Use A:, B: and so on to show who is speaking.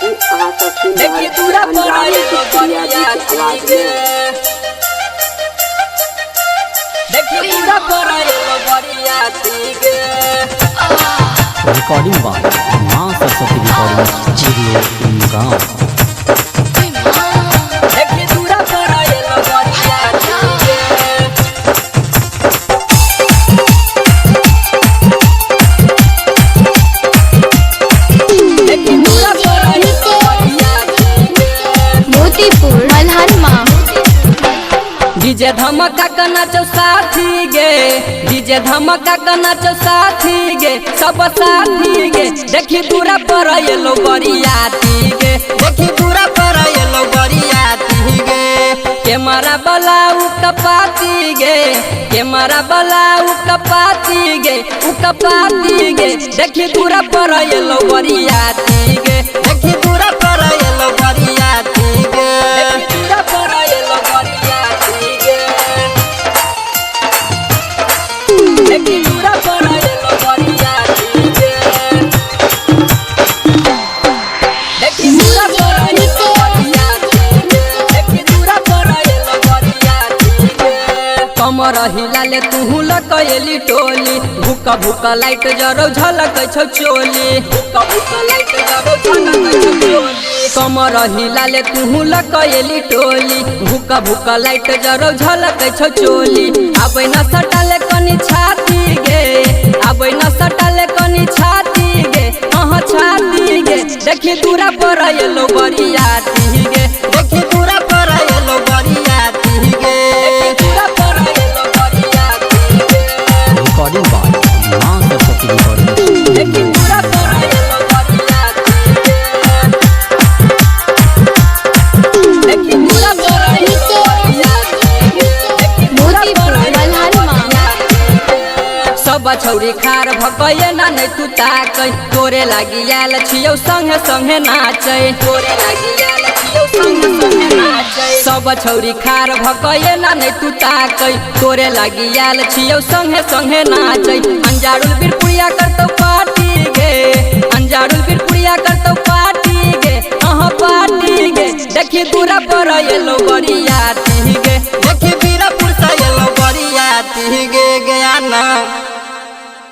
A: देखी दूरा पर आए तो बरिया गे देखी दूरा पर आए तो बरिया गे
B: रिकॉर्डिंग बाय मां सरस्वती रिकॉर्डिंग स्टूडियो गांव
A: देखी दूरा पर आए तो बरिया गे देखी दूरा पर आए तो बरिया
C: मोतीपुर मल्हारमा
A: डीजे धमका का नाचो साथी गे डीजे धमका का नाचो साथी गे सब साथी गे देखी दूरा पर येलो बरियाती गे देखी दूरा पर येलो बरियाती गे कैमरा बलाऊ कपाती गे कैमरा बलाऊ कपाती गे उकपाती गे देखी दूरा पर येलो बरियाती गे देखी दूरा पर येलो बरियाती गे देखी दूरा पर येलो बरियाती देखी दूरा पर येलो बरियाती गे देखी दूरा पर येलो बरियाती गे देखी दूरा पर येलो बरियाती गे कमर हिलाले तुहु लकयली टोली भूका भूका लाइट जरो झलक छ चोली भूका भूका लाइट जरो झलक छ चोली कमर हिलाले तुहु लकयली टोली भूका भूका लाइट जरो झलक छ चोली आबै न सटाले कनी छाती गे आबै न सटाले कनी छाती गे छाती गे देखी दूरा पर येलो बरियाती गे देखी दूरा पर येलो बरियाती गे देखी दूरा पर येलो बरियाती गे
B: रिकॉर्डिंग बाय मां सरस्वती रिकॉर्डिंग
A: देखी दूरा पर येलो बरियाती गे देखी दूरा पर येलो बरियाती गे देखी दूरा पर येलो बरियाती गे सब छौरी खार भकये ना नै तू ताकै तोरे लागि आयल छियौ संगे संगे नाचै तोरे लागि आयल छियौ संगे संगे नाचै सब छौरी खार भकये ना नै तू ताकै तोरे लागि आयल छियौ संगे संगे नाचै अंजारुल बिरपुरिया करतौ पार्टी गे अंजारुल बिरपुरिया करतौ पार्टी गे पार्टी गे देखी दूरा पर येलो बरियाती गे देखी बीरापुर से येलो बरियाती गे